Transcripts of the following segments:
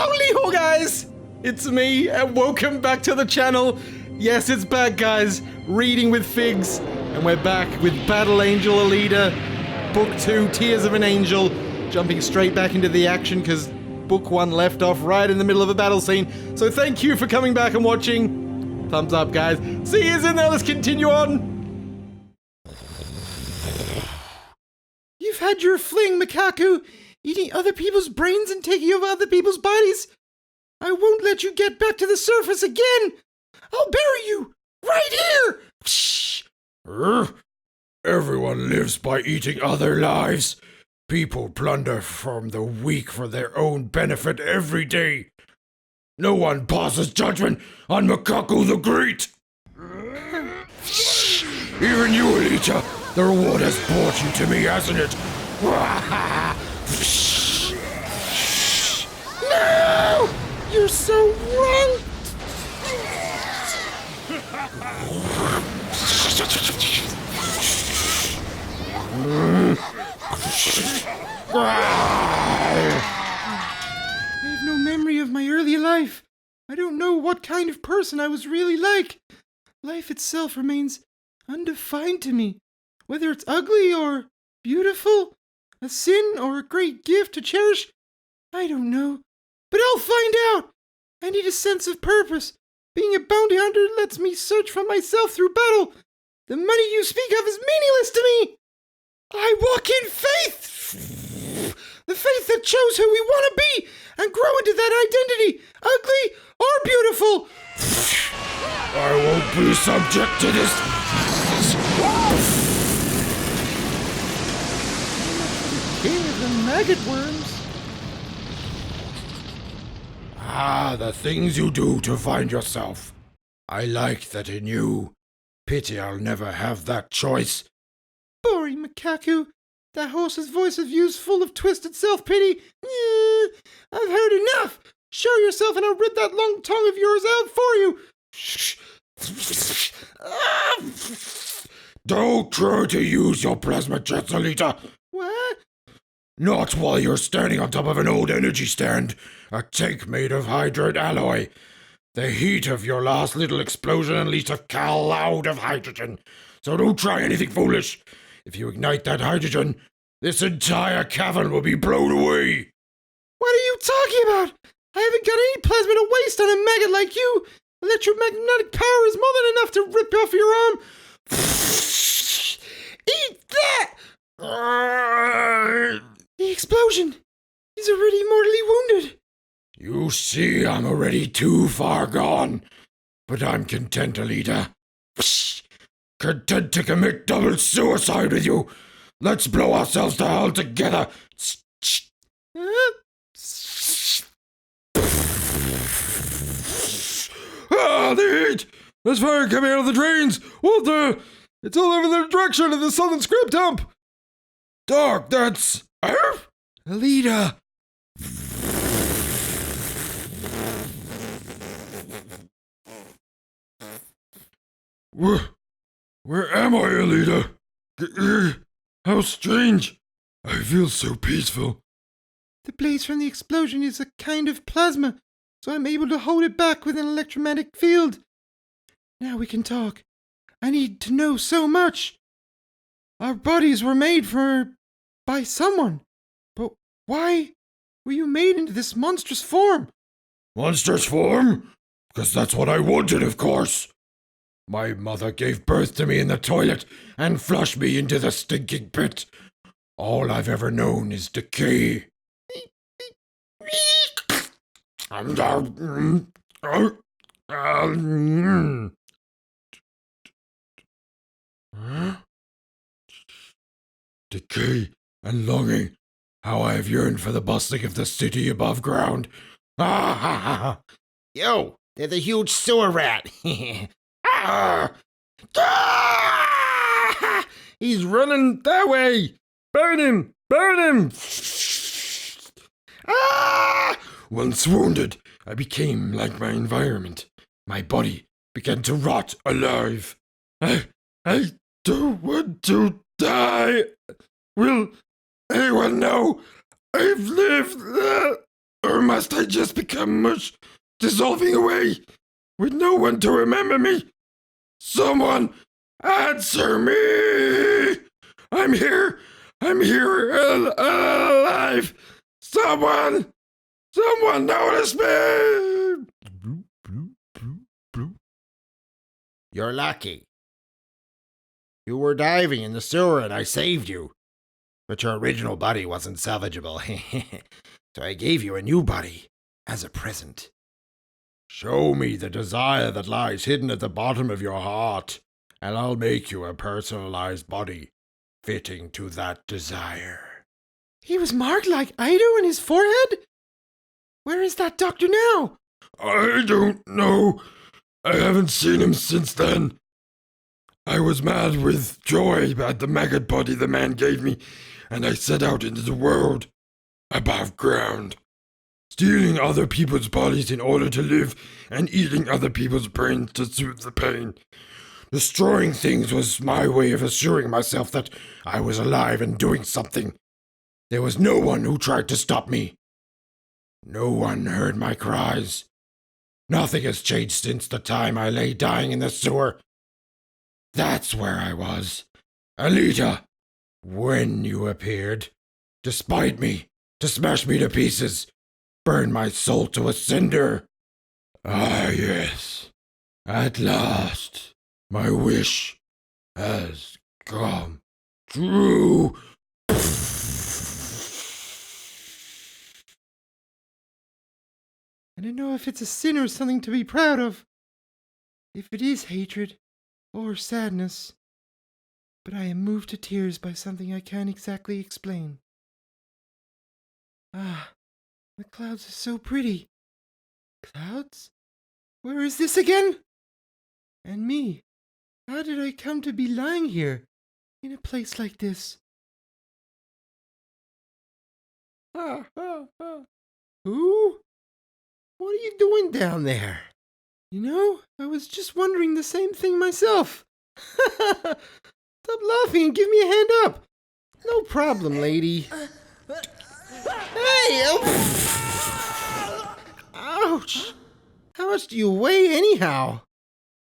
Howdy-ho, guys! It's me, and welcome back to the channel. Yes, it's back, guys. Reading with Figs, and we're back with Battle Angel Alita, Book 2, Tears of an Angel, jumping straight back into the action, because Book 1 left off right in the middle of a battle scene. So thank you for coming back and watching. Thumbs up, guys. See you in there, let's continue on. You've had your fling, Makaku, eating other people's brains and taking over other people's bodies. I won't let you get back to the surface again. I'll bury you right here. Everyone lives by eating other lives. People plunder from the weak for their own benefit every day. No one passes judgment on Makaku the Great. Even you, Alita. The reward has brought you to me, hasn't it? No! You're so wrong! I have no memory of my early life. I don't know what kind of person I was really like. Life itself remains undefined to me. Whether it's ugly or beautiful, a sin or a great gift to cherish, I don't know. But I'll find out. I need a sense of purpose. Being a bounty hunter lets me search for myself through battle. The money you speak of is meaningless to me. I walk in faith. The faith that shows who we want to be and grow into that identity, ugly or beautiful. I won't be subject to this. King of the maggot worms. The things you do to find yourself. I like that in you. Pity I'll never have that choice. Boring, Makaku. That horse's voice of you's full of twisted self-pity. I've heard enough. Show yourself and I'll rid that long tongue of yours out for you. Don't try to use your plasma jets, Alita. What? Not while you're standing on top of an old energy stand, a tank made of hydrate alloy. The heat of your last little explosion unleashed a cloud of hydrogen, so don't try anything foolish. If you ignite that hydrogen, this entire cavern will be blown away. What are you talking about? I haven't got any plasma to waste on a maggot like you. Electromagnetic power is more than enough to rip off your arm. Eat that! The explosion! He's already mortally wounded! You see, I'm already too far gone. But I'm content, Alita. Content to commit double suicide with you. Let's blow ourselves to hell together. The heat! There's fire coming out of the drains! What It's all over the direction of the southern scrap dump! Doc, that's... Alita! Where am I, Alita? How strange. I feel so peaceful. The blaze from the explosion is a kind of plasma, so I'm able to hold it back with an electromagnetic field. Now we can talk. I need to know so much. Our bodies were made by someone. But why were you made into this monstrous form? Monstrous form? Because that's what I wanted, of course. My mother gave birth to me in the toilet and flushed me into the stinking pit. All I've ever known is decay. Decay and longing. How I have yearned for the bustling of the city above ground. Yo, there's a huge sewer rat. He's running that way. Burn him! Burn him! Once wounded, I became like my environment. My body began to rot alive. I don't want to die. Will anyone know I've lived? Or must I just become mush, dissolving away, with no one to remember me? Someone answer me! I'm here! I'm here alive! Someone notice me! You're lucky. You were diving in the sewer and I saved you. But your original body wasn't salvageable. So I gave you a new body as a present. Show me the desire that lies hidden at the bottom of your heart, and I'll make you a personalized body fitting to that desire. He was marked like Ido in his forehead? Where is that doctor now? I don't know. I haven't seen him since then. I was mad with joy at the maggot body the man gave me, and I set out into the world, above ground, stealing other people's bodies in order to live, and eating other people's brains to soothe the pain. Destroying things was my way of assuring myself that I was alive and doing something. There was no one who tried to stop me. No one heard my cries. Nothing has changed since the time I lay dying in the sewer. That's where I was. Alita, when you appeared, despite me, to smash me to pieces, burn my soul to a cinder. Ah, yes. At last, my wish has come true. I don't know if it's a sin or something to be proud of. If it is hatred or sadness. But I am moved to tears by something I can't exactly explain. Ah, the clouds are so pretty. Clouds? Where is this again? And me? How did I come to be lying here, in a place like this? Who? What are you doing down there? You know, I was just wondering the same thing myself. Stop laughing and give me a hand up. No problem, lady. Hey! Ouch! How much do you weigh anyhow?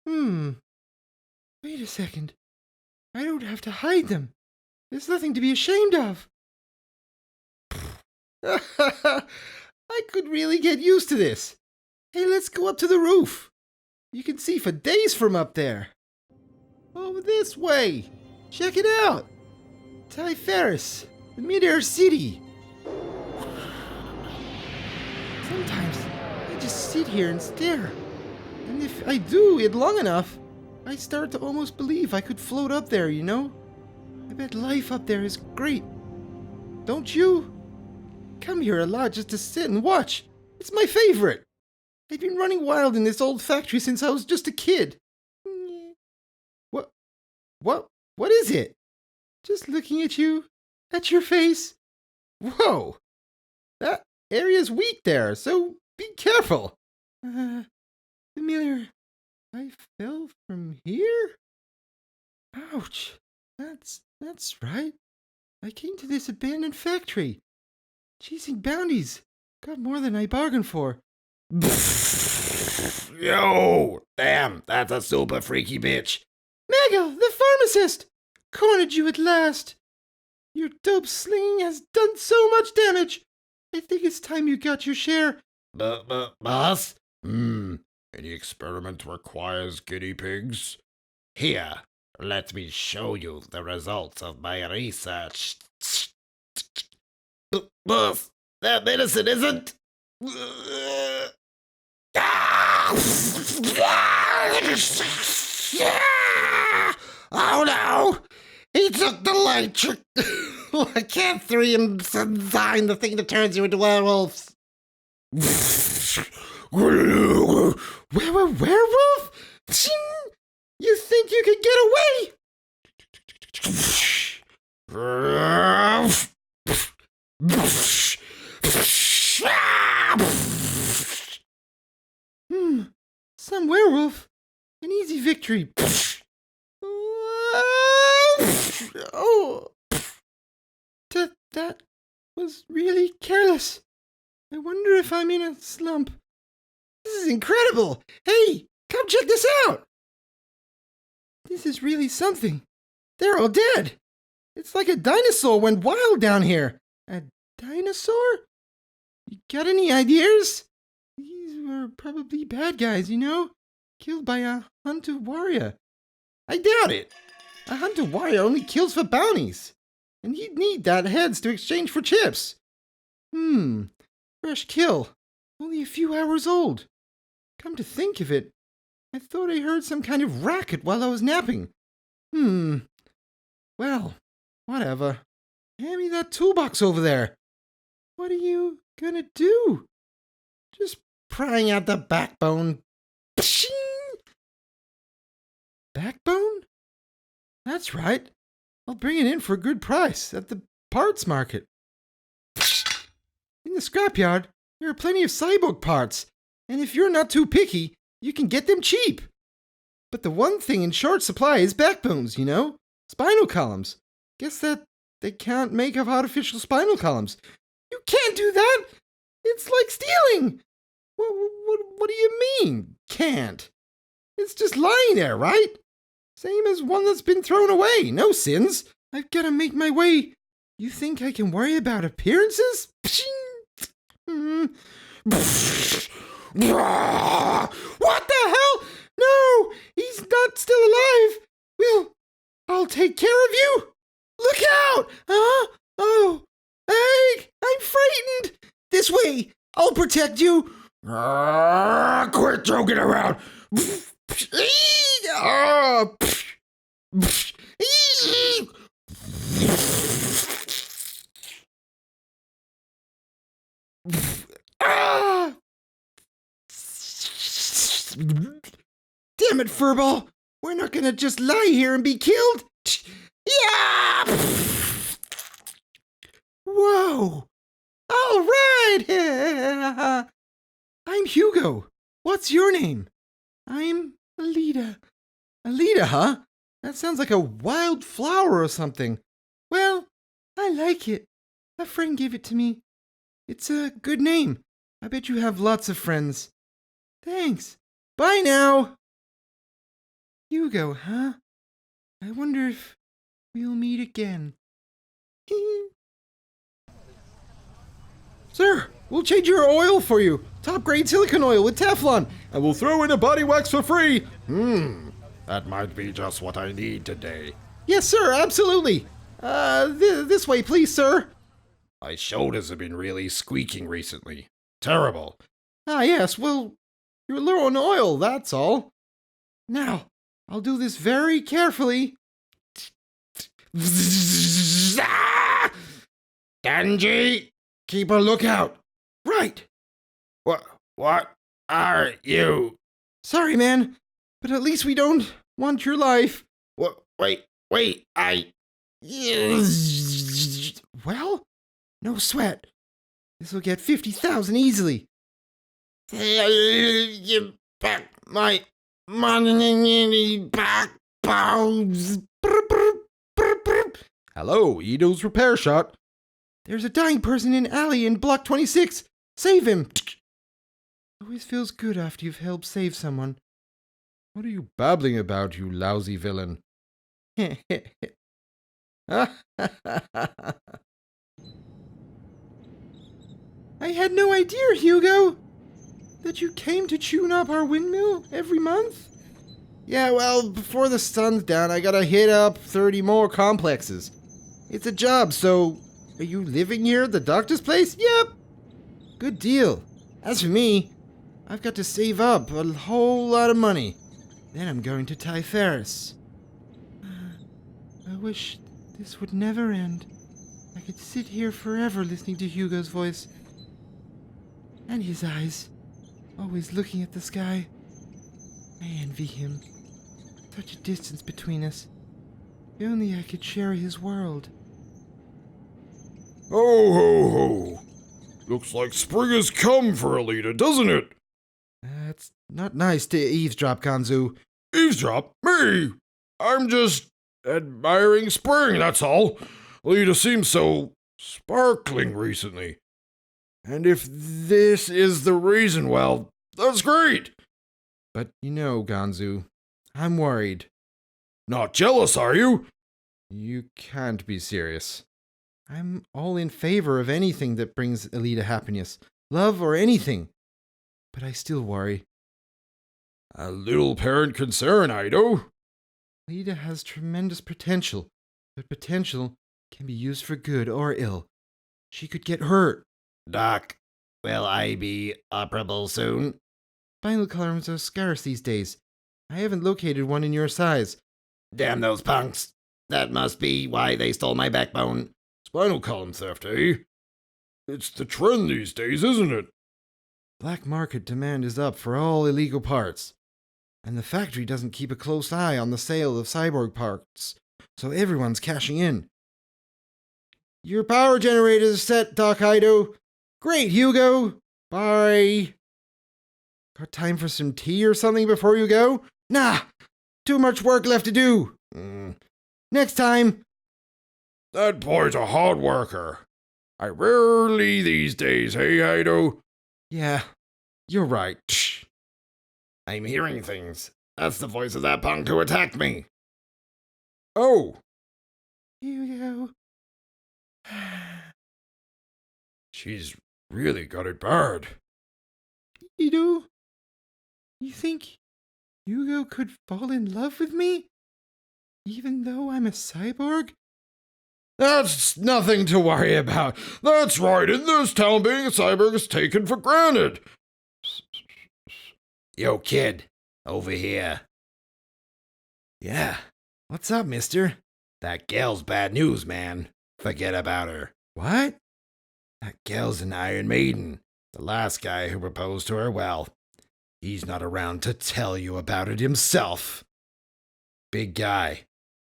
Wait a second. I don't have to hide them. There's nothing to be ashamed of. I could really get used to this. Hey, let's go up to the roof. You can see for days from up there. Over this way. Check it out. Tiphares, the mid-air city. Sometimes I just sit here and stare. And if I do it long enough, I start to almost believe I could float up there, you know? I bet life up there is great. Don't you? Come here a lot just to sit and watch. It's my favorite. I've been running wild in this old factory since I was just a kid. What is it? Just looking at you, at your face. Whoa, that area's weak there, so be careful. Familiar. I fell from here? Ouch. That's right. I came to this abandoned factory. Chasing bounties. Got more than I bargained for. Yo! Damn, that's a super freaky bitch. Manga, the pharmacist! Cornered you at last. Your dope slinging has done so much damage. I think it's time you got your share. Boss? Any experiment requires guinea pigs? Here, let me show you the results of my research. Boss, that medicine isn't... Oh no! He took the light trick. I can't 3 design the thing that turns you into werewolves. Werewolf? You think you could get away? Some werewolf. An easy victory. Oh, that was really careless. I wonder if I'm in a slump. This is incredible! Hey, come check this out! This is really something. They're all dead. It's like a dinosaur went wild down here. A dinosaur? You got any ideas? These were probably bad guys, you know? Killed by a hunter warrior. I doubt it. A hunter warrior only kills for bounties. And he'd need that heads to exchange for chips. Fresh kill. Only a few hours old. Come to think of it, I thought I heard some kind of racket while I was napping. Well, whatever. Hand me that toolbox over there. What are you gonna do? Just prying out the backbone. Pshing! Backbone? That's right. I'll bring it in for a good price at the parts market. In the scrapyard, there are plenty of cyborg parts, and if you're not too picky, you can get them cheap. But the one thing in short supply is backbones, you know? Spinal columns. Guess that they can't make of artificial spinal columns. You can't do that! It's like stealing! What do you mean, can't? It's just lying there, right? Same as one that's been thrown away. No sins. I've got to make my way. You think I can worry about appearances? What the hell? No, he's not still alive. I'll take care of you. Look out! Huh? Oh, hey, I'm frightened. This way. I'll protect you. Quit joking around! Damn it, Furball! We're not gonna just lie here and be killed! Yeah! Whoa! All right! I'm Hugo. What's your name? I'm Alita. Alita, huh? That sounds like a wild flower or something. Well, I like it. A friend gave it to me. It's a good name. I bet you have lots of friends. Thanks. Bye now. Hugo, huh? I wonder if we'll meet again. Sir, we'll change your oil for you. Top grade silicone oil with Teflon. And we'll throw in a body wax for free. That might be just what I need today. Yes, sir, absolutely. This way, please, sir. My shoulders have been really squeaking recently. Terrible. Ah, yes, well, you're low on oil, that's all. Now, I'll do this very carefully. Genji, keep a lookout. Right. What are you? Sorry, man, but at least we don't want your life. Wait, Well, no sweat. This will get 50,000 easily. Give back my money backbones. Hello, Edo's repair shop. There's a dying person in alley in block 26. Save him. Always feels good after you've helped save someone. What are you babbling about, you lousy villain? I had no idea, Hugo, that you came to tune up our windmill every month. Yeah, well, before the sun's down, I gotta hit up 30 more complexes. It's a job, so are you living here at the doctor's place? Yep. Good deal. As for me, I've got to save up a whole lot of money. Then I'm going to Tiphares. I wish this would never end. I could sit here forever listening to Hugo's voice. And his eyes, always looking at the sky. I envy him. Such a distance between us. If only I could share his world. Ho, ho, ho. Looks like spring has come for Alita, doesn't it? It's not nice to eavesdrop, Kanzu. Eavesdrop? Me? I'm just admiring spring, that's all. Alita seems so sparkling recently. And if this is the reason, well, that's great. But you know, Ganzu, I'm worried. Not jealous, are you? You can't be serious. I'm all in favor of anything that brings Alita happiness, love or anything. But I still worry. A little parent concern, Ido. Alita has tremendous potential, but potential can be used for good or ill. She could get hurt. Doc, will I be operable soon? Spinal columns are scarce these days. I haven't located one in your size. Damn those punks. That must be why they stole my backbone. Spinal column theft, eh? It's the trend these days, isn't it? Black market demand is up for all illegal parts. And the factory doesn't keep a close eye on the sale of cyborg parts, so everyone's cashing in. Your power generator is set, Doc Ido. Great, Hugo. Bye. Got time for some tea or something before you go? Nah, too much work left to do. Next time. That boy's a hard worker. I rarely these days, hey, Ido? Yeah, you're right. I'm hearing things. That's the voice of that punk who attacked me. Oh. Hugo. She's really got it bad. Ido? You think Hugo could fall in love with me? Even though I'm a cyborg? That's nothing to worry about. That's right, in this town being a cyborg is taken for granted. Yo, kid, over here. Yeah. What's up, mister? That gal's bad news, man. Forget about her. What? That gal's an Iron Maiden. The last guy who proposed to her, well, he's not around to tell you about it himself. Big guy,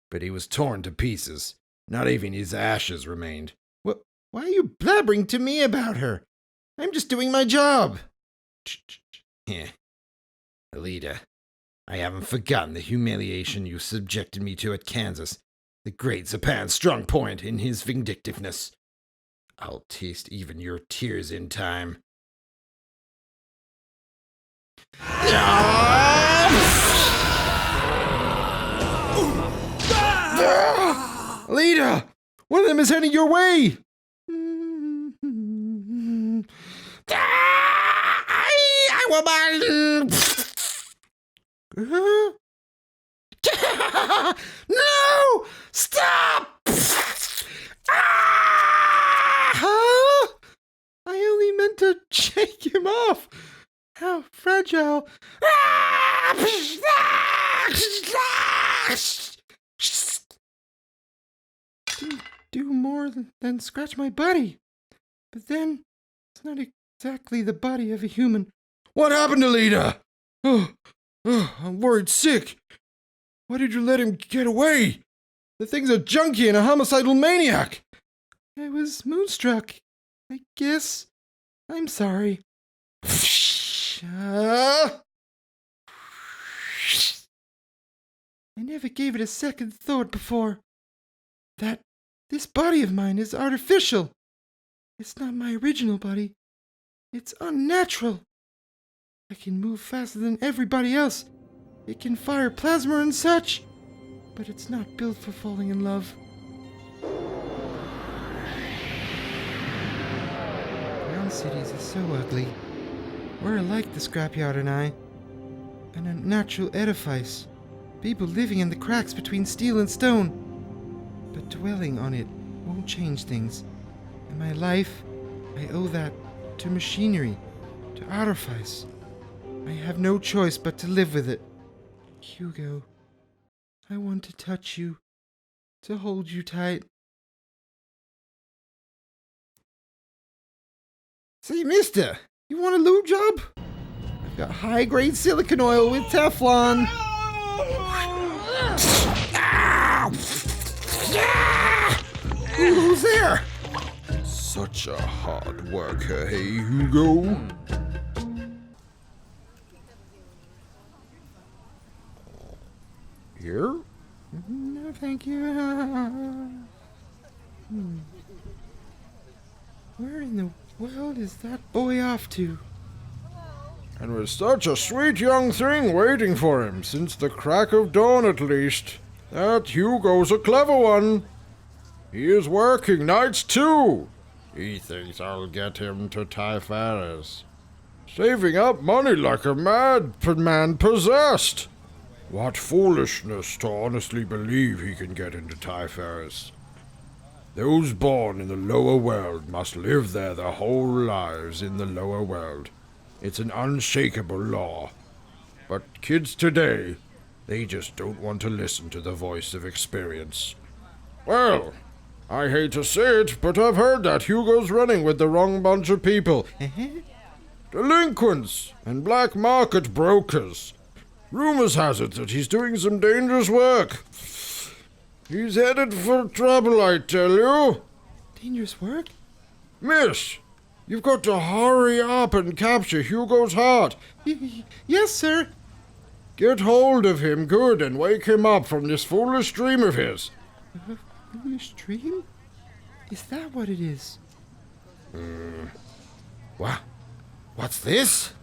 but he was torn to pieces. Not even his ashes remained. Why are you blabbering to me about her? I'm just doing my job. Alita, I haven't forgotten the humiliation you subjected me to at Kansas. The great Zapan's strong point in his vindictiveness. I'll taste even your tears in time. Alita! One of them is heading your way! I will No! Stop! Huh? I only meant to shake him off. How fragile. Didn't do more than scratch my body. But then, it's not exactly the body of a human. What happened to Alita? I'm worried sick. Why did you let him get away? The thing's a junkie and a homicidal maniac. I was moonstruck, I guess. I'm sorry. I never gave it a second thought before. That this body of mine is artificial. It's not my original body. It's unnatural. I can move faster than everybody else. It can fire plasma and such. But it's not built for falling in love. Ground cities are so ugly. We're alike, the scrapyard and I. An unnatural edifice. People living in the cracks between steel and stone. But dwelling on it won't change things. And my life, I owe that to machinery, to artifice. I have no choice but to live with it. Hugo, I want to touch you, to hold you tight. Say, mister, you want a lube job? I've got high-grade silicone oil with Teflon. Who's there? Such a hard worker, hey, Hugo? Here? No, thank you. Where in the Well, is that boy off to? And with such a sweet young thing waiting for him since the crack of dawn at least. That Hugo's a clever one. He is working nights too. He thinks I'll get him to Tiphares. Saving up money like a man possessed. What foolishness to honestly believe he can get into Tiphares. Those born in the lower world must live there their whole lives in the lower world. It's an unshakable law. But kids today, they just don't want to listen to the voice of experience. Well, I hate to say it, but I've heard that Hugo's running with the wrong bunch of people. Delinquents and black market brokers. Rumors has it that he's doing some dangerous work. He's headed for trouble, I tell you. Dangerous work? Miss, you've got to hurry up and capture Hugo's heart. Yes, sir. Get hold of him good and wake him up from this foolish dream of his. Foolish dream? Is that what it is? What? What's this?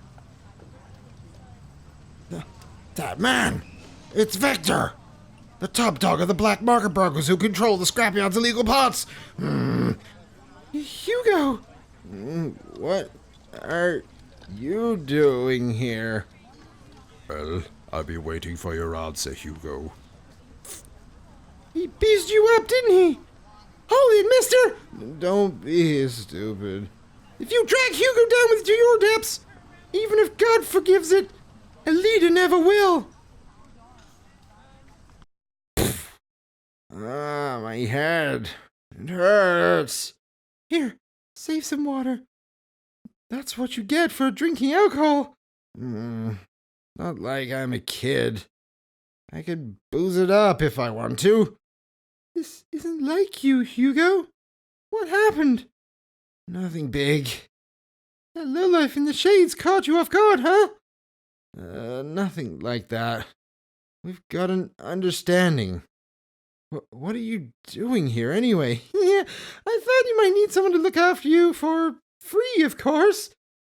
That man! It's Vector! The top dog of the black market brokers who control the scrapyard's illegal pots! Hugo! What are you doing here? Well, I'll be waiting for your answer, Hugo. He beezed you up, didn't he? Hold it, mister! Don't be stupid. If you drag Hugo down to your depths, even if God forgives it, Alita never will. Ah, my head. It hurts. Here, save some water. That's what you get for drinking alcohol. Not like I'm a kid. I could booze it up if I want to. This isn't like you, Hugo. What happened? Nothing big. That lowlife in the shades caught you off guard, huh? Nothing like that. We've got an understanding. What are you doing here anyway? Yeah, I thought you might need someone to look after you for free, of course.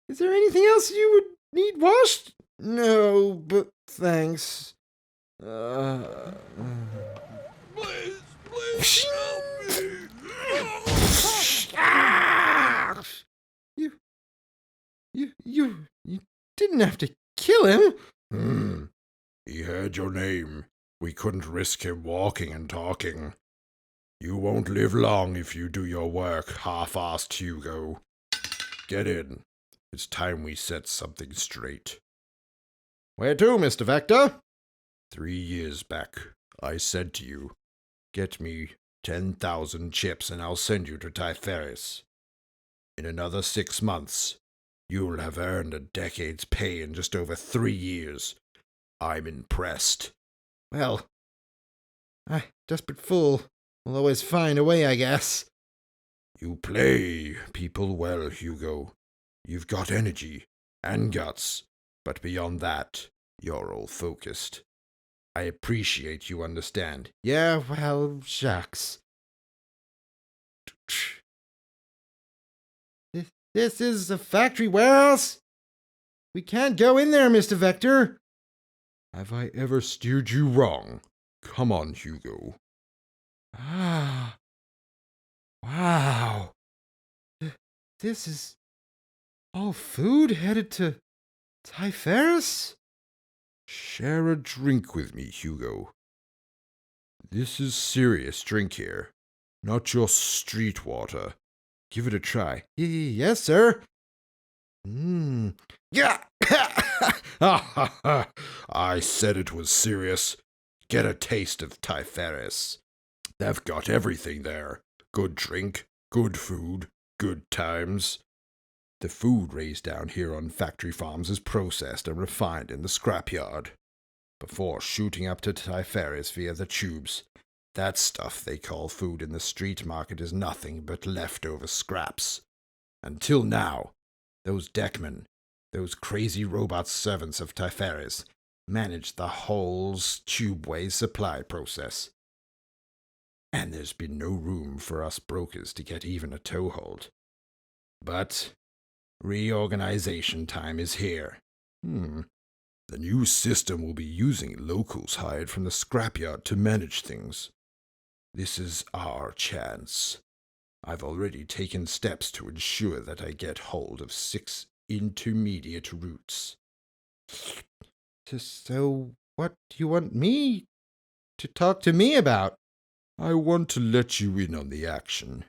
Is there anything else you would need washed? No, but thanks. Please help me. You didn't have to kill him. He heard your name. We couldn't risk him walking and talking. You won't live long if you do your work half-assed, Hugo. Get in. It's time we set something straight. Where to, Mr. Vector? 3 years back, I said to you, get me 10,000 chips and I'll send you to Tiphares. In another 6 months, you'll have earned a decade's pay in just over 3 years. I'm impressed. Well, a desperate fool will always find a way, I guess. You play people well, Hugo. You've got energy and guts, but beyond that, you're all focused. I appreciate you understand. Yeah, well, shucks. This is a factory warehouse? We can't go in there, Mr. Vector. Have I ever steered you wrong? Come on, Hugo. Ah. Wow. This is all food headed to Tiphares? Share a drink with me, Hugo. This is serious drink here, not your street water. Give it a try. Yes, sir. Yeah! I said it was serious. Get a taste of Tiphares. They've got everything there. Good drink, good food, good times. The food raised down here on factory farms is processed and refined in the scrapyard before shooting up to Tiphares via the tubes. That stuff they call food in the street market is nothing but leftover scraps. Until now, those deckmen, those crazy robot servants of Tiphares, managed the whole tubeway supply process. And there's been no room for us brokers to get even a toehold. But reorganization time is here. The new system will be using locals hired from the scrapyard to manage things. This is our chance. I've already taken steps to ensure that I get hold of 6 intermediate routes. So, what do you want me to talk to me about? I want to let you in on the action.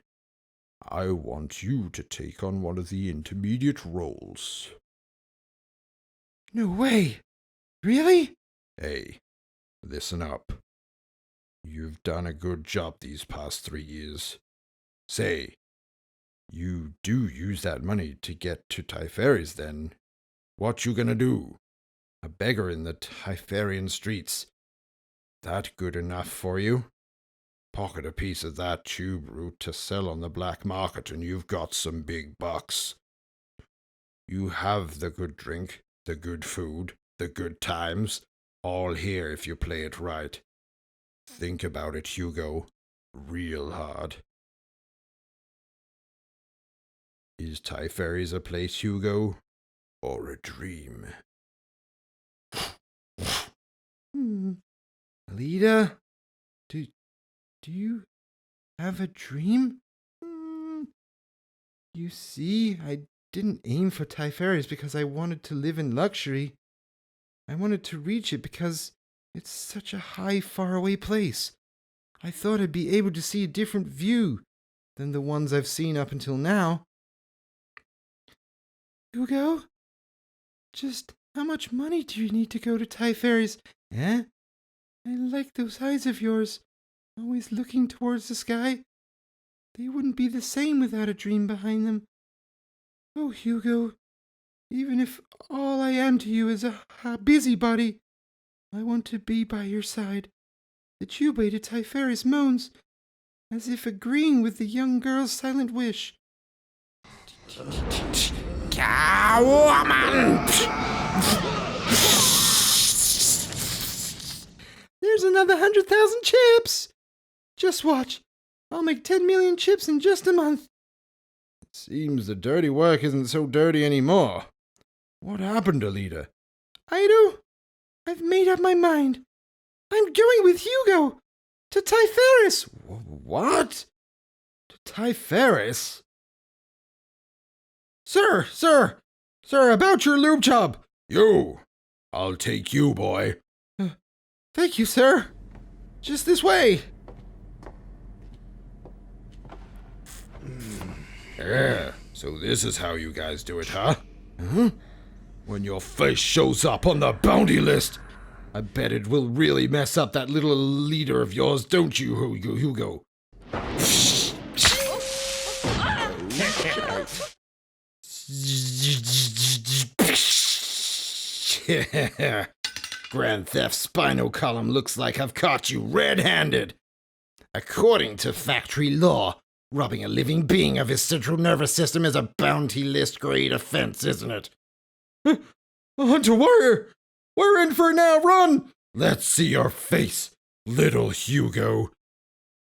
I want you to take on one of the intermediate roles. No way. Really? Hey, listen up. You've done a good job these past 3 years. Say, you do use that money to get to Tiphares then. What you gonna do? A beggar in the Typharian streets. That good enough for you? Pocket a piece of that tube root to sell on the black market and you've got some big bucks. You have the good drink, the good food, the good times, all here if you play it right. Think about it, Hugo. Real hard. Is Tiphares a place, Hugo? Or a dream? Alita? Do you have a dream? You see, I didn't aim for Tiphares because I wanted to live in luxury. I wanted to reach it because it's such a high, faraway place. I thought I'd be able to see a different view than the ones I've seen up until now. Hugo? Just how much money do you need to go to Tiphares? Eh? I like those eyes of yours, always looking towards the sky. They wouldn't be the same without a dream behind them. Oh, Hugo, even if all I am to you is a busybody, I want to be by your side. The Jubei to Tiphares moans, as if agreeing with the young girl's silent wish. Woman! There's another 100,000 chips! Just watch. I'll make 10 million chips in just a month. Seems the dirty work isn't so dirty anymore. What happened, Alita? I've made up my mind. I'm going with Hugo to Tiphares. What? To Tiphares? Sir, about your lube tub. You! I'll take you, boy. Thank you, sir. Just this way. Yeah, so this is how you guys do it, huh? When your face shows up on the bounty list. I bet it will really mess up that little leader of yours, don't you, Hugo? Grand Theft Spinal Column looks like I've caught you red-handed. According to factory law, robbing a living being of his central nervous system is a bounty list grade offense, isn't it? Hunter Warrior! We're in for it now, run! Let's see your face, little Hugo.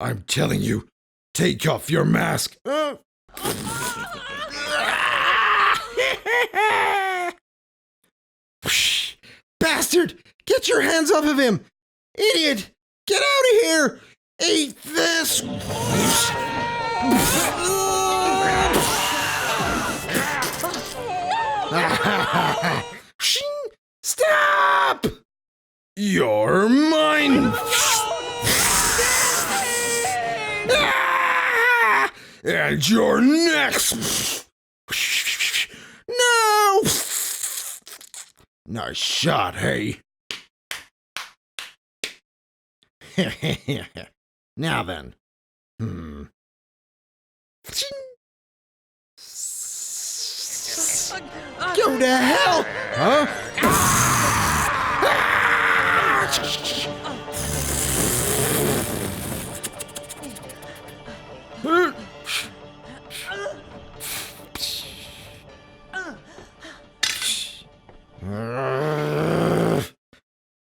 I'm telling you, take off your mask. Bastard! Get your hands off of him! Idiot! Get out of here! Eat this! Stop! You're mine! And you're next! No! Nice shot, hey? Now then. Go to hell! Huh?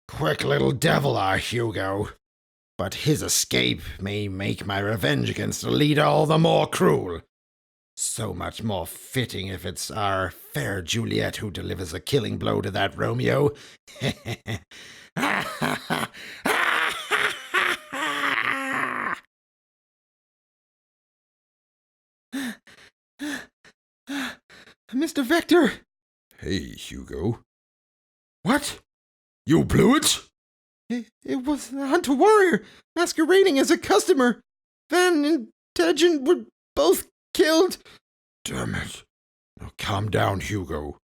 Quick little devil, our Hugo. But his escape may make my revenge against Alita all the more cruel. So much more fitting if it's our fair Juliet who delivers a killing blow to that Romeo. Mr. Vector! Hey, Hugo. What? You blew it? It was the Hunter Warrior masquerading as a customer. Van and Tejan were both killed. Damn it. Now calm down, Hugo.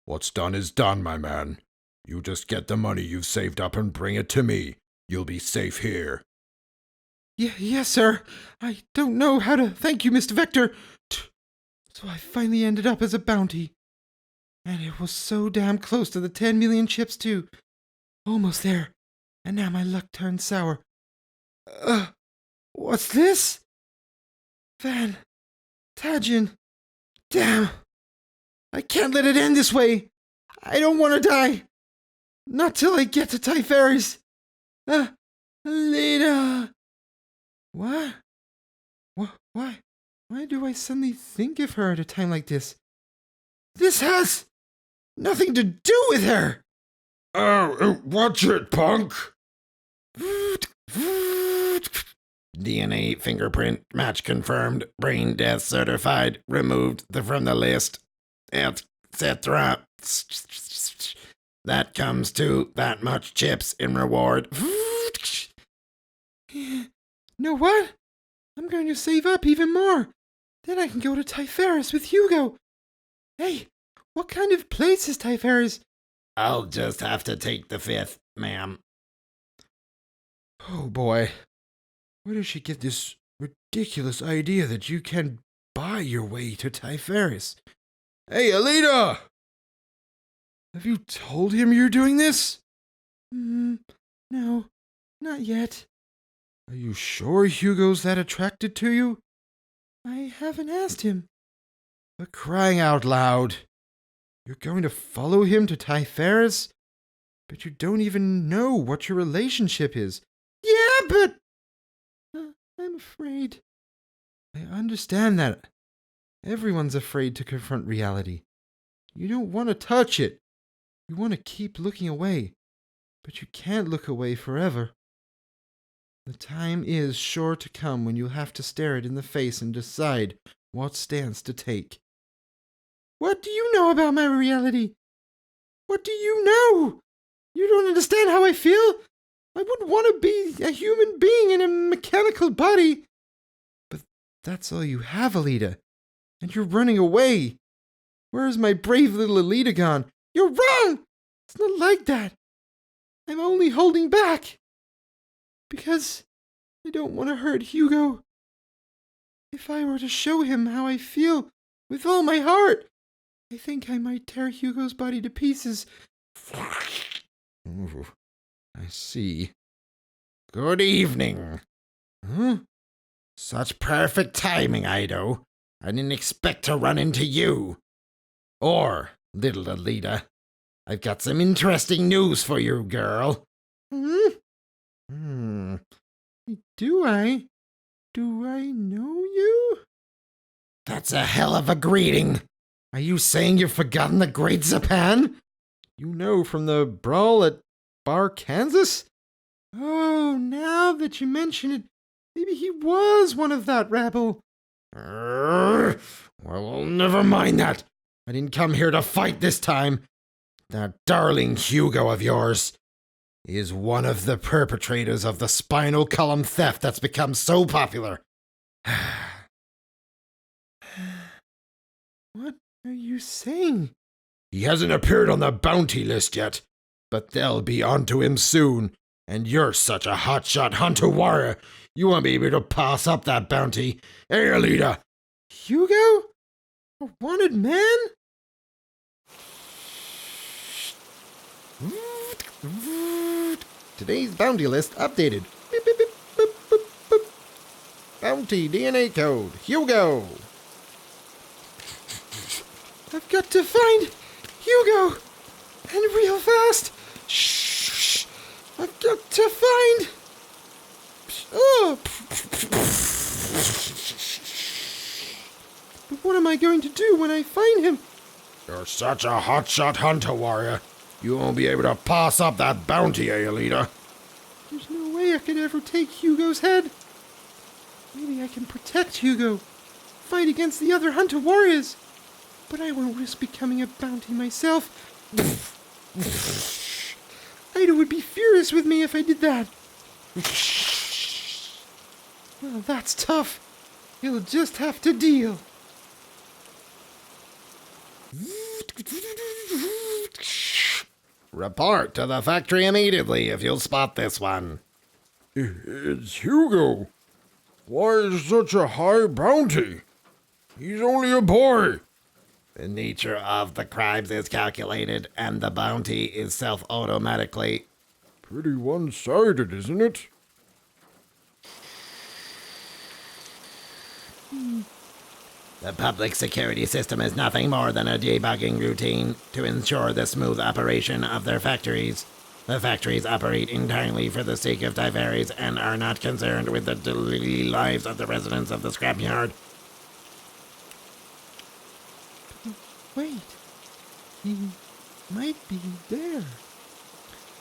What's done is done, my man. You just get the money you've saved up and bring it to me. You'll be safe here. Yes, sir. I don't know how to thank you, Mr. Vector. So I finally ended up as a bounty. And it was so damn close to the 10 million chips, too. Almost there. And now my luck turned sour. What's this? Van. Tajin. Damn. I can't let it end this way. I don't want to die. Not till I get to Tiphares. Alita. What? Why? Why do I suddenly think of her at a time like this? This has nothing to do with her. Oh, watch it, punk! DNA fingerprint match confirmed. Brain death certified. Removed from the list. Etc. That comes to that much chips in reward. Know what? I'm going to save up even more. Then I can go to Tiphares with Hugo. Hey, what kind of place is Tiphares? I'll just have to take the 5th, ma'am. Oh boy. Where did she get this ridiculous idea that you can buy your way to Tiphares? Hey, Alita! Have you told him you're doing this? No, not yet. Are you sure Hugo's that attracted to you? I haven't asked him. But crying out loud, you're going to follow him to Tiphares? But you don't even know what your relationship is. Yeah, but I'm afraid. I understand that. Everyone's afraid to confront reality. You don't want to touch it. You want to keep looking away. But you can't look away forever. The time is sure to come when you'll have to stare it in the face and decide what stance to take. What do you know about my reality? What do you know? You don't understand how I feel? I wouldn't want to be a human being in a mechanical body. But that's all you have, Alita. And you're running away. Where's my brave little Alita gone? You're wrong! It's not like that. I'm only holding back. Because I don't want to hurt Hugo. If I were to show him how I feel with all my heart, I think I might tear Hugo's body to pieces. Ooh, I see. Good evening. Huh? Such perfect timing, Ido. I didn't expect to run into you. Or, little Alita. I've got some interesting news for you, girl. Do I? Do I know you? That's a hell of a greeting. Are you saying you've forgotten the Great Zapan? You know from the brawl at Bar Kansas? Oh, now that you mention it, maybe he was one of that rabble. Well, never mind that. I didn't come here to fight this time. That darling Hugo of yours is one of the perpetrators of the spinal column theft that's become so popular. What are you saying? He hasn't appeared on the bounty list yet, but they'll be onto him soon. And you're such a hotshot hunter warrior, you won't be able to pass up that bounty. Hey, Alita! Hugo? A wanted man? Today's bounty list updated. Beep, beep, beep, boop, boop, boop. Bounty DNA code. Hugo. I've got to find Hugo! And real fast! Shh! I've got to find... Oh! But what find him. You're such a hotshot hunter warrior. You won't be able to pass up that bounty, eh, Alita? There's no way I could ever take Hugo's head. Maybe I can protect Hugo, fight against the other hunter warriors. But I won't risk becoming a bounty myself. Ida would be furious with me if I did that. Well, that's tough. You'll just have to deal. Report to the factory immediately if you'll spot this one. It's Hugo. Why is such a high bounty? He's only a boy. The nature of the crimes is calculated, and the bounty is self-automatically. Pretty one-sided, isn't it? The public security system is nothing more than a debugging routine to ensure the smooth operation of their factories. The factories operate entirely for the sake of Tiphares and are not concerned with the daily lives of the residents of the scrapyard. Wait. He might be there.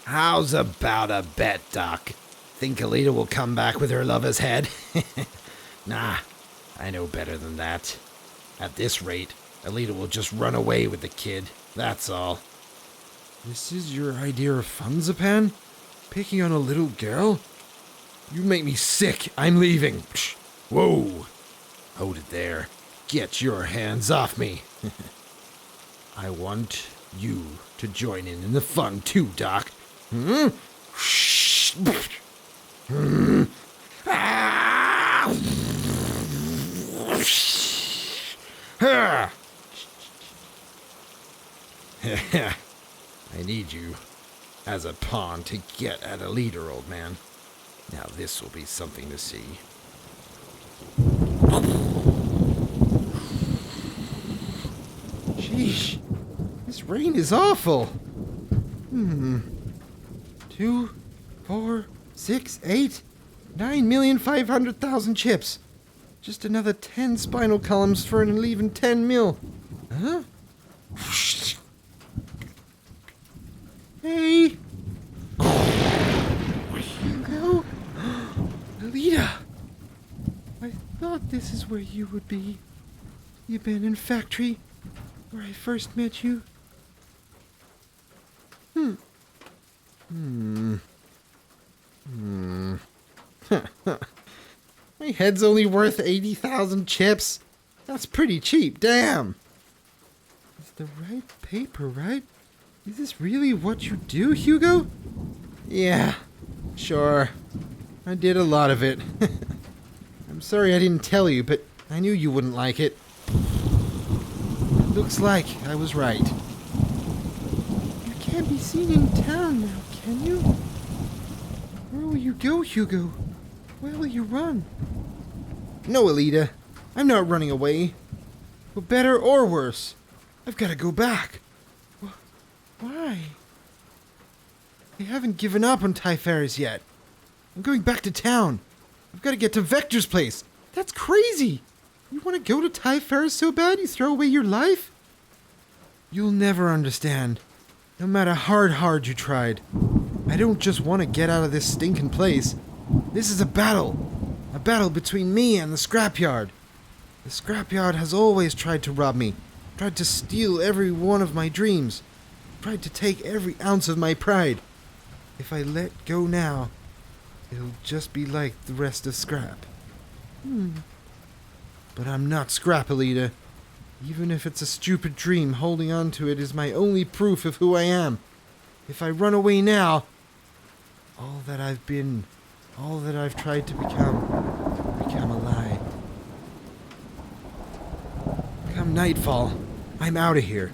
How's about a bet, Doc? Think Alita will come back with her lover's head? Nah, I know better than that. At this rate, Alita will just run away with the kid, that's all. This is your idea of fun, Zapan? Picking on a little girl? You make me sick. I'm leaving. Psh, whoa! Hold it there. Get your hands off me. I want you to join in the fun too, Doc. Hmm? I need you as a pawn to get at a leader, old man. Now this will be something to see. Sheesh. This rain is awful. 2, 4, 6, 8, 9,500,000 chips. Just another 10 spinal columns for an even 10 mil. Huh? Hey! Hugo? Alita! I thought this is where you would be. The abandoned factory where I first met you. My head's only worth 80,000 chips. That's pretty cheap, damn. It's the right paper, right? Is this really what you do, Hugo? Yeah, sure. I did a lot of it. I'm sorry I didn't tell you, but I knew you wouldn't like it. It looks like I was right. You can't be seen in town now, can you? Where will you go, Hugo? Where will you run? No, Alita. I'm not running away. For better or worse. I've got to go back. Why? I haven't given up on Tiphares yet. I'm going back to town. I've got to get to Vector's place. That's crazy. You want to go to Tiphares so bad you throw away your life? You'll never understand. No matter how hard you tried. I don't just want to get out of this stinking place. This is a battle. A battle between me and the scrapyard. The scrapyard has always tried to rob me. Tried to steal every one of my dreams. Tried to take every ounce of my pride. If I let go now, it'll just be like the rest of Scrap. But I'm not Scrap, Alita. Even if it's a stupid dream, holding on to it is my only proof of who I am. If I run away now, all that I've been, all that I've tried to become a lie. Come nightfall, I'm out of here.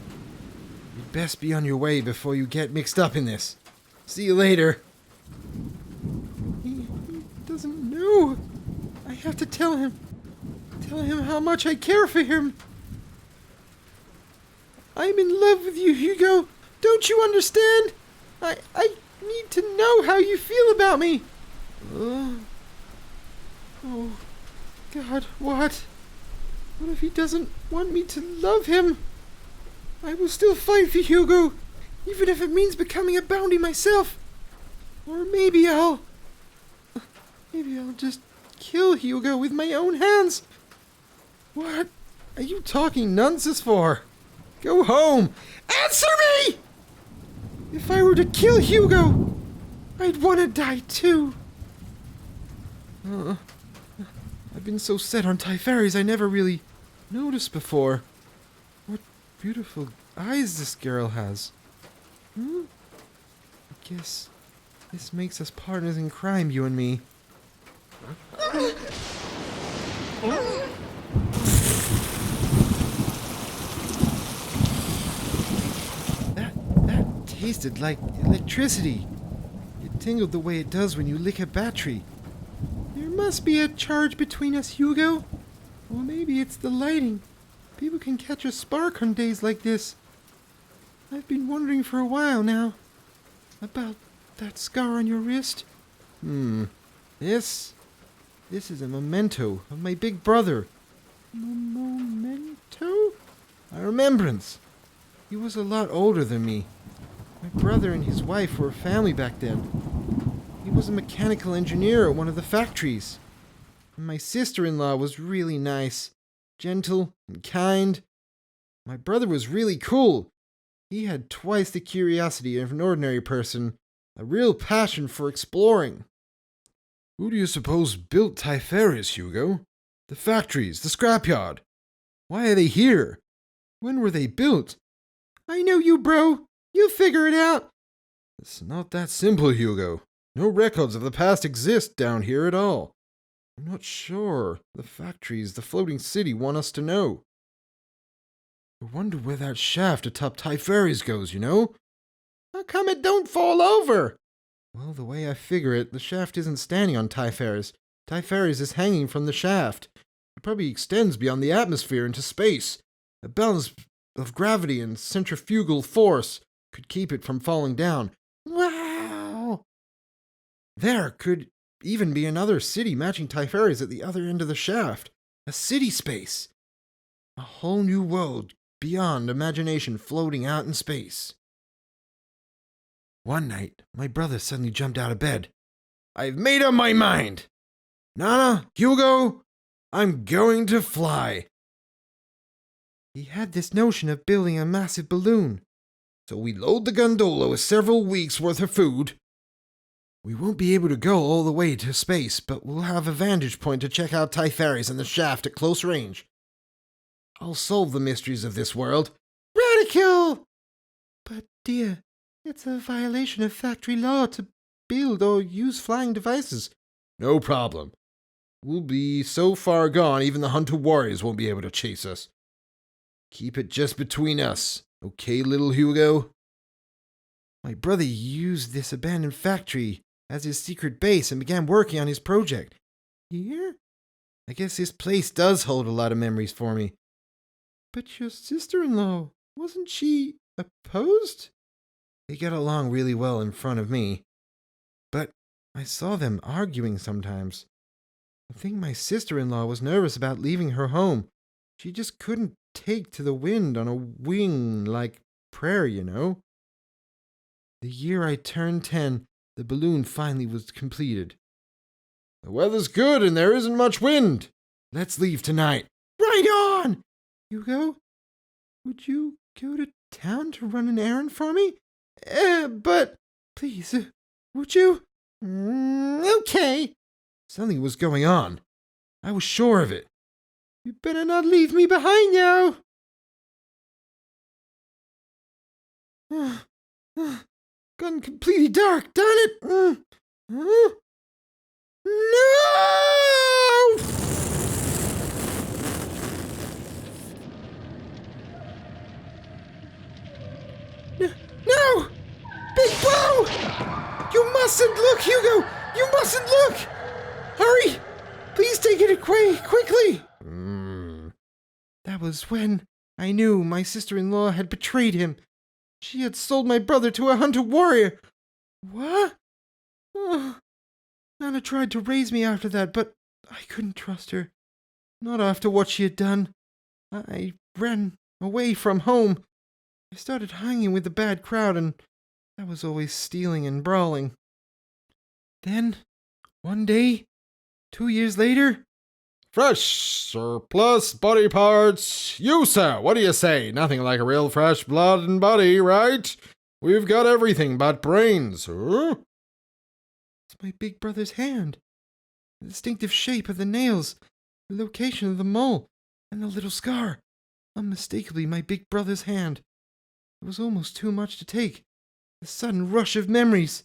You'd best be on your way before you get mixed up in this. See you later. He doesn't know. I have to tell him. Tell him how much I care for him. I'm in love with you, Hugo. Don't you understand? I need to know how you feel about me. Oh, God, what? What if he doesn't want me to love him? I will still fight for Hugo, even if it means becoming a bounty myself. Or maybe I'll just kill Hugo with my own hands. What are you talking nonsense for? Go home. Answer me! If I were to kill Hugo, I'd want to die too. I've been so set on Tiphares I never really noticed before. What beautiful eyes this girl has. I guess this makes us partners in crime, you and me. That tasted like electricity. It tingled the way it does when you lick a battery. There must be a charge between us, Hugo. Or maybe it's the lighting. People can catch a spark on days like this. I've been wondering for a while now about that scar on your wrist. This is a memento of my big brother. Memento? A remembrance. He was a lot older than me. My brother and his wife were a family back then. He was a mechanical engineer at one of the factories. And my sister-in-law was really nice, gentle and kind. My brother was really cool. He had twice the curiosity of an ordinary person, a real passion for exploring. Who do you suppose built Tiphares, Hugo? The factories, the scrapyard. Why are they here? When were they built? I know you, bro. You figure it out. It's not that simple, Hugo. No records of the past exist down here at all. I'm not sure. The factories, the floating city want us to know. I wonder where that shaft atop Tiphares goes, you know? How come it don't fall over? Well, the way I figure it, the shaft isn't standing on Tiphares. Tiphares is hanging from the shaft. It probably extends beyond the atmosphere into space. A balance of gravity and centrifugal force could keep it from falling down. Wow! There could even be another city matching Tiphares at the other end of the shaft. A city space. A whole new world beyond imagination floating out in space. One night, my brother suddenly jumped out of bed. I've made up my mind. Nana, Hugo, I'm going to fly. He had this notion of building a massive balloon. So we load the gondola with several weeks' worth of food. We won't be able to go all the way to space, but we'll have a vantage point to check out Tiphares and the shaft at close range. I'll solve the mysteries of this world. Radical! But, dear, it's a violation of factory law to build or use flying devices. No problem. We'll be so far gone, even the hunter warriors won't be able to chase us. Keep it just between us, okay, little Hugo? My brother used this abandoned factory as his secret base and began working on his project. Here? I guess this place does hold a lot of memories for me. But your sister-in-law, wasn't she opposed? They got along really well in front of me. But I saw them arguing sometimes. I think my sister-in-law was nervous about leaving her home. She just couldn't take to the wind on a wing like prayer, you know. The year I turned 10, the balloon finally was completed. The weather's good and there isn't much wind. Let's leave tonight. Right on! Hugo, would you go to town to run an errand for me? But, please, would you? Okay. Something was going on. I was sure of it. You better not leave me behind now. Gone completely dark, darn it. No! No! Big Blow! You mustn't look, Hugo! You mustn't look! Hurry! Please take it away, quickly! That was when I knew my sister-in-law had betrayed him. She had sold my brother to a hunter warrior. What? Oh. Nana tried to raise me after that, but I couldn't trust her. Not after what she had done. I ran away from home. I started hanging with the bad crowd, and I was always stealing and brawling. Then, one day, 2 years later... Fresh surplus body parts. You, sir, what do you say? Nothing like a real fresh blood and body, right? We've got everything but brains, huh? It's my big brother's hand. The distinctive shape of the nails, the location of the mole, and the little scar. Unmistakably my big brother's hand. It was almost too much to take. The sudden rush of memories.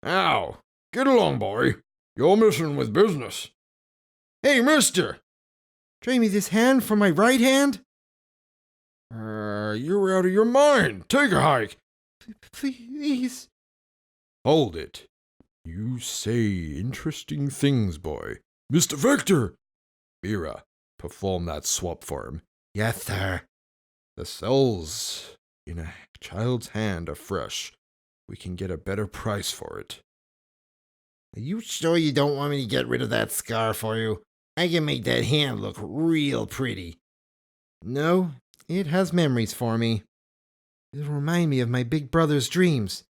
Ow. Get along, boy. You're missing with business. Hey, mister! Trade me this hand for my right hand? You're out of your mind. Take a hike. Please. Hold it. You say interesting things, boy. Mr. Vector! Mira, perform that swap for him. Yes, sir. The cells in a child's hand are fresh. We can get a better price for it. Are you sure you don't want me to get rid of that scar for you? I can make that hand look real pretty. No, it has memories for me. It'll remind me of my big brother's dreams.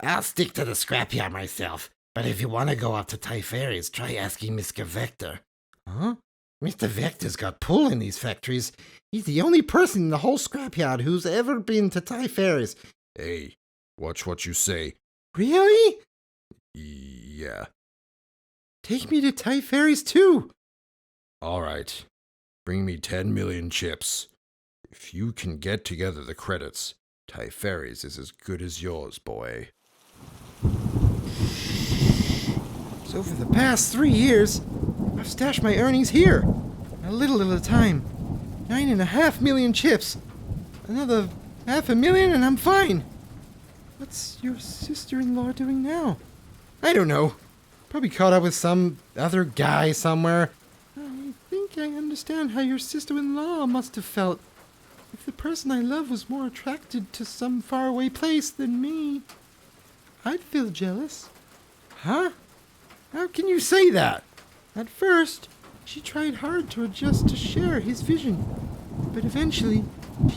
I'll stick to the scrapyard myself, but if you want to go up to Tiphares, try asking Mr. Vector. Huh? Mr. Vector's got pull in these factories. He's the only person in the whole scrapyard who's ever been to Tiphares. Hey, watch what you say. Really? Yeah. Take me to Tiphares too. All right. Bring me 10 million chips. If you can get together the credits, Tiphares is as good as yours, boy. So for the past 3 years, I've stashed my earnings here, a little at a time. 9.5 million chips. Another 500,000 and I'm fine. What's your sister-in-law doing now? I don't know. Probably caught up with some other guy somewhere. I think I understand how your sister-in-law must have felt. If the person I love was more attracted to some faraway place than me, I'd feel jealous. Huh? How can you say that? At first, she tried hard to adjust to share his vision, but eventually,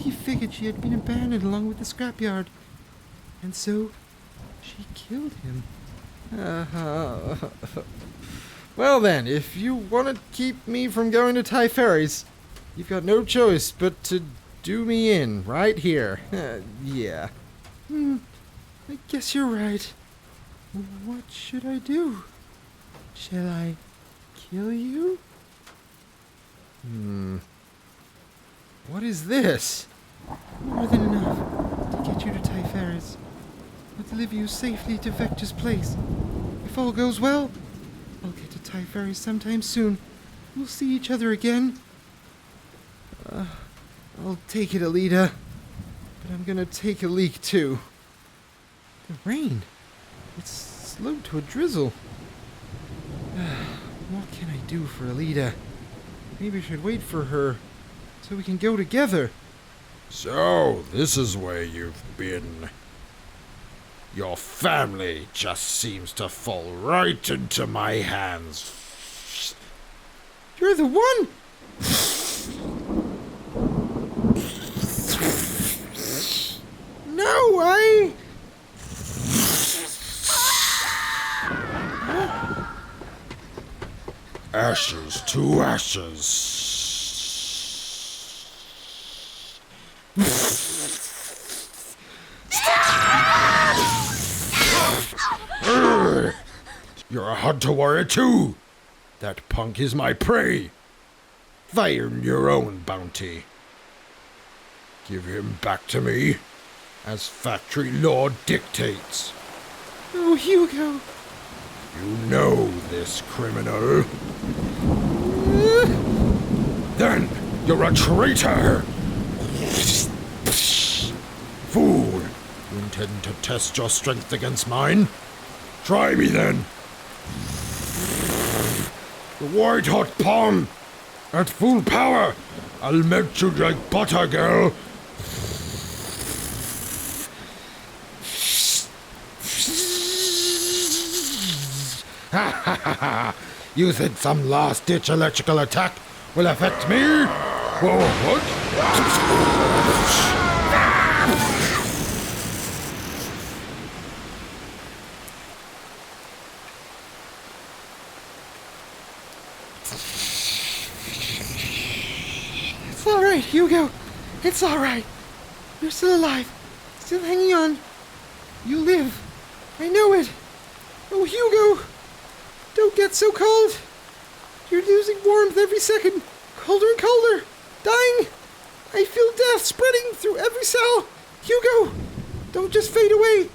she figured she had been abandoned along with the scrapyard, and so she killed him. Well then, if you want to keep me from going to Tiphares, you've got no choice but to do me in right here. Yeah. I guess you're right. What should I do? Shall I kill you? What is this? More than enough to get you to Tiphares. I'll deliver you safely to Vector's place. If all goes well, I'll get to Tiphares sometime soon. We'll see each other again. I'll take it, Alita. But I'm gonna take a leak, too. The rain. It's slowed to a drizzle. What can I do for Alita? Maybe I should wait for her, so we can go together. So, this is where you've been. Your family just seems to fall right into my hands. You're the one! No, Ashes to ashes. You're a hunter warrior too. That punk is my prey. Find your own bounty. Give him back to me, as factory law dictates. Oh, Hugo. You know this criminal. Then you're a traitor! Fool! You intend to test your strength against mine? Try me then! The white hot palm! At full power! I'll melt you like butter, girl! Ha ha ha ha! You think some last-ditch electrical attack will affect me? Whoa, what? Hugo. It's all right. You're still alive. Still hanging on. You live. I know it. Oh, Hugo. Don't get so cold. You're losing warmth every second. Colder and colder. Dying. I feel death spreading through every cell. Hugo, don't just fade away.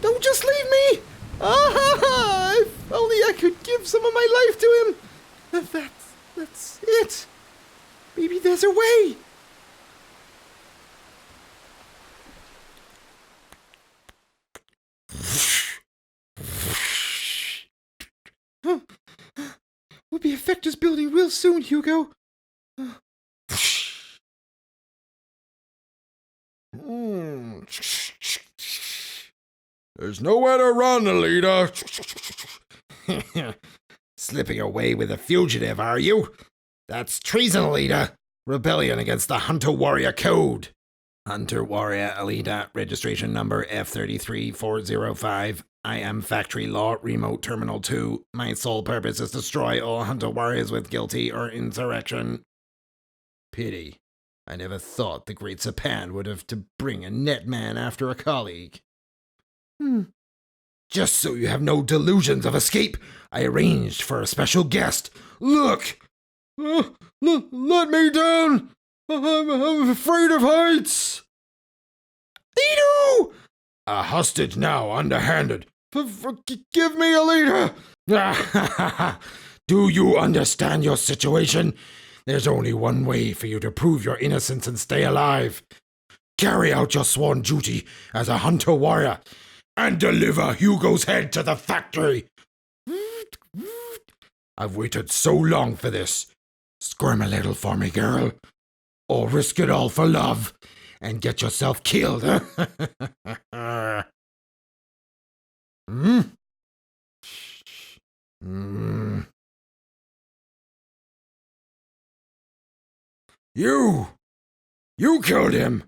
Don't just leave me. Ah, if only I could give some of my life to him. That's it. Maybe there's a way. We'll be effectors building real soon, Hugo. There's nowhere to run, Alita. Slipping away with a fugitive, are you? That's treason, Alita. Rebellion against the Hunter Warrior Code. Hunter Warrior Alita, registration number F33405. I am Factory Law, Remote Terminal 2. My sole purpose is to destroy all Hunter Warriors with guilty or insurrection. Pity. I never thought the Great Sapan would have to bring a net man after a colleague. Just so you have no delusions of escape, I arranged for a special guest. Look! Let me down! I'm afraid of heights! Lido! A hostage now, underhanded. Forgive me, Alita! Do you understand your situation? There's only one way for you to prove your innocence and stay alive. Carry out your sworn duty as a Hunter Warrior and deliver Hugo's head to the factory. I've waited so long for this. Squirm a little for me, girl. Or risk it all for love and get yourself killed. You killed him.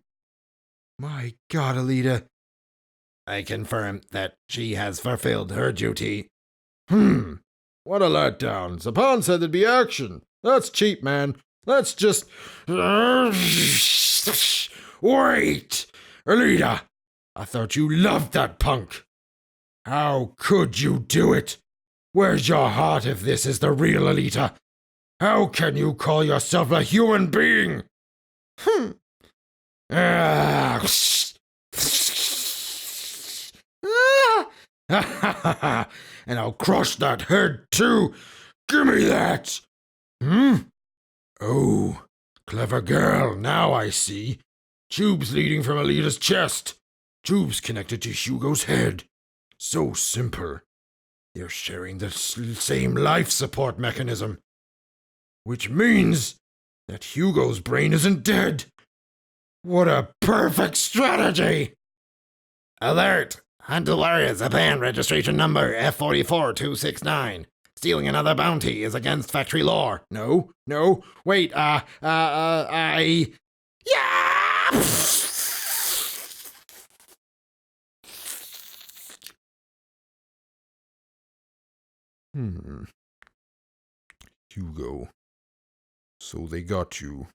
My God, Alita. I confirm that she has fulfilled her duty. What a letdown. Sapan said there'd be action. That's cheap, man. Let's just... Wait! Alita, I thought you loved that punk. How could you do it? Where's your heart if this is the real Alita? How can you call yourself a human being? And I'll crush that head too. Give me that. Oh, clever girl. Now I see. Tubes leading from Alita's chest. Tubes connected to Hugo's head. So simple. They're sharing the same life support mechanism. Which means that Hugo's brain isn't dead. What a perfect strategy! Alert! Hunter Warriors, Japan, registration number F44269. Stealing another bounty is against factory law. No, wait, Yeah! Hugo. So they got you.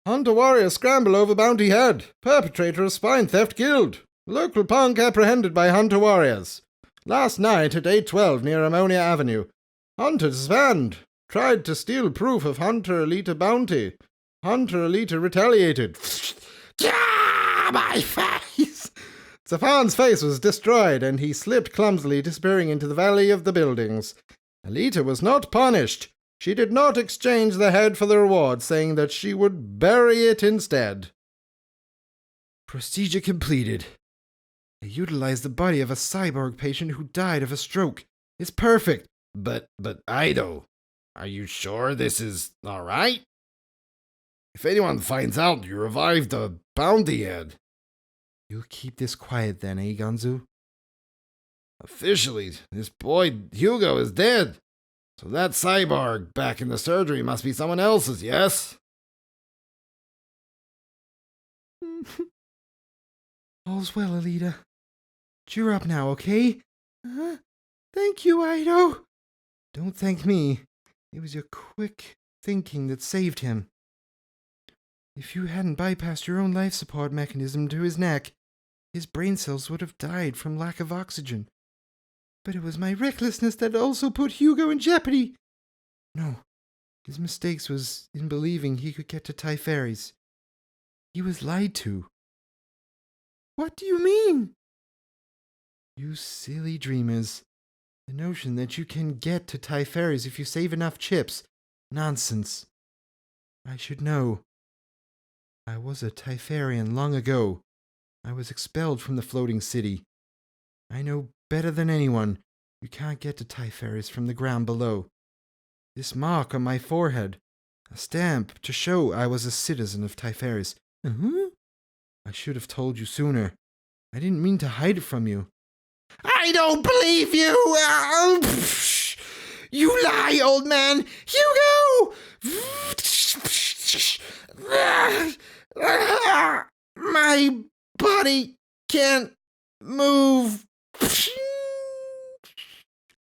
Hunter Warrior scramble over bounty head. Perpetrator of spine theft killed. Local punk apprehended by Hunter Warriors. Last night at 8:12 near Ammonia Avenue. Hunter disbanded. Tried to steal proof of Hunter Alita bounty. Hunter Alita retaliated. My face! Safan's face was destroyed, and he slipped clumsily, disappearing into the valley of the buildings. Alita was not punished. She did not exchange the head for the reward, saying that she would bury it instead. Procedure completed. I utilized the body of a cyborg patient who died of a stroke. It's perfect. But Ido, are you sure this is all right? If anyone finds out you revived the bounty head... You'll keep this quiet then, eh, Gonzu? Officially, this boy Hugo is dead. So that cyborg back in the surgery must be someone else's, yes? All's well, Alita. Cheer up now, okay? Thank you, Ido. Don't thank me. It was your quick, thinking that saved him. If you hadn't bypassed your own life support mechanism to his neck, his brain cells would have died from lack of oxygen. But it was my recklessness that also put Hugo in jeopardy. No, his mistake was in believing he could get to Tiphares. He was lied to. What do you mean? You silly dreamers. The notion that you can get to Tiphares if you save enough chips. Nonsense. I should know. I was a Tipharian long ago. I was expelled from the floating city. I know better than anyone you can't get to Tiphares from the ground below. This mark on my forehead, a stamp to show I was a citizen of Tiphares. I should have told you sooner. I didn't mean to hide it from you. I don't believe you! You lie, old man! Hugo! My body can't move.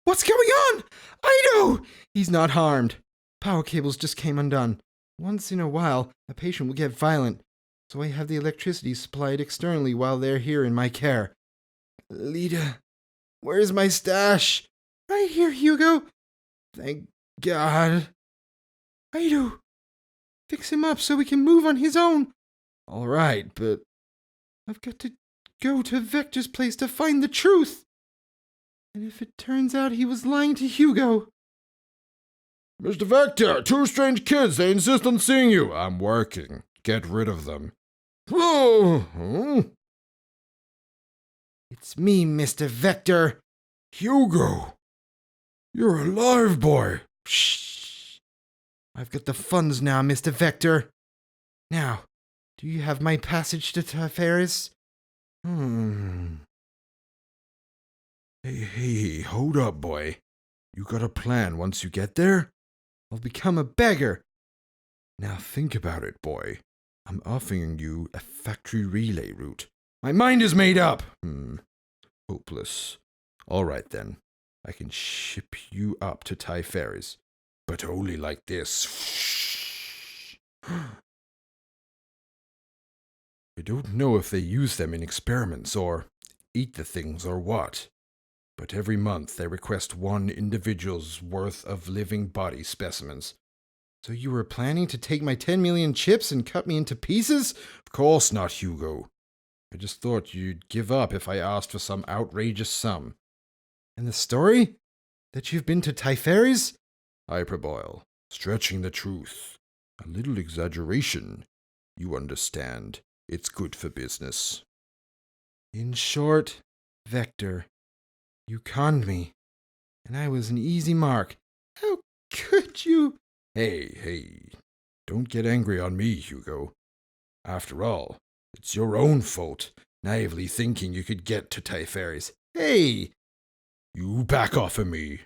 What's going on? Ido! He's not harmed. Power cables just came undone. Once in a while, a patient will get violent, so I have the electricity supplied externally while they're here in my care. Alita, where's my stash? Right here, Hugo. Thank God. Ido, fix him up so we can move on his own. All right, but I've got to go to Vector's place to find the truth. And if it turns out he was lying to Hugo... Mr. Vector, two strange kids, they insist on seeing you. I'm working. Get rid of them. It's me, Mr. Vector. Hugo, you're alive, boy. Shh. I've got the funds now, Mr. Vector. Now, do you have my passage to Tiphares? Hey, hold up, boy. You got a plan once you get there? I'll become a beggar. Now think about it, boy. I'm offering you a factory relay route. My mind is made up. Hopeless. All right, then. I can ship you up to Tiphares, but only like this. I don't know if they use them in experiments or eat the things or what, but every month they request one individual's worth of living body specimens. So you were planning to take my 10 million chips and cut me into pieces? Of course not, Hugo. I just thought you'd give up if I asked for some outrageous sum. And the story? That you've been to Tiphares? Hyperbole. Stretching the truth. A little exaggeration. You understand. It's good for business. In short, Vector, you conned me, and I was an easy mark. How could you? Hey, don't get angry on me, Hugo. After all, it's your own fault, naively thinking you could get to Tiphares. Hey! You back off of me.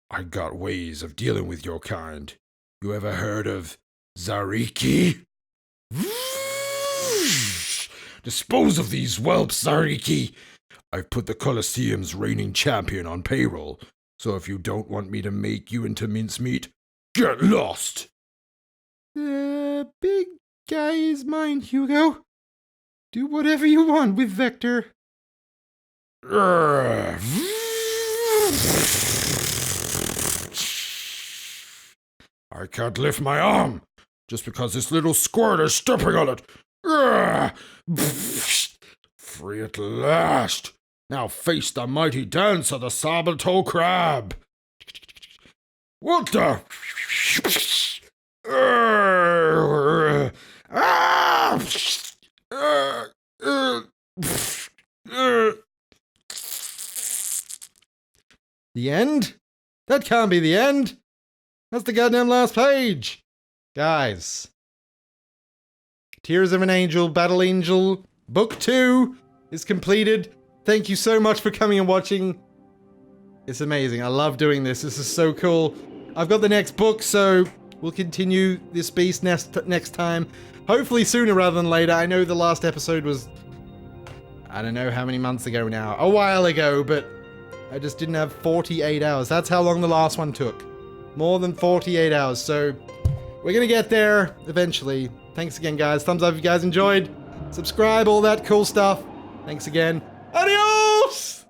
I got ways of dealing with your kind. You ever heard of Zariki? Dispose of these whelps, Zariki. I've put the Colosseum's reigning champion on payroll, so if you don't want me to make you into mincemeat, get lost! The big guy is mine, Hugo. Do whatever you want with Vector. I can't lift my arm, just because this little squirter's stepping on it. Free at last. Now face the mighty dance of the Saboteur Crab. What the? The end? That can't be the end. That's the goddamn last page. Guys. Tears of an Angel, Battle Angel, Book 2 is completed. Thank you so much for coming and watching. It's amazing. I love doing this. This is so cool. I've got the next book, so we'll continue this beast next time. Hopefully sooner rather than later. I know the last episode was... I don't know how many months ago now. A while ago, but I just didn't have 48 hours. That's how long the last one took. More than 48 hours. So We're gonna get there eventually. Thanks again, guys. Thumbs up if you guys enjoyed. Subscribe, all that cool stuff. Thanks again. Adios!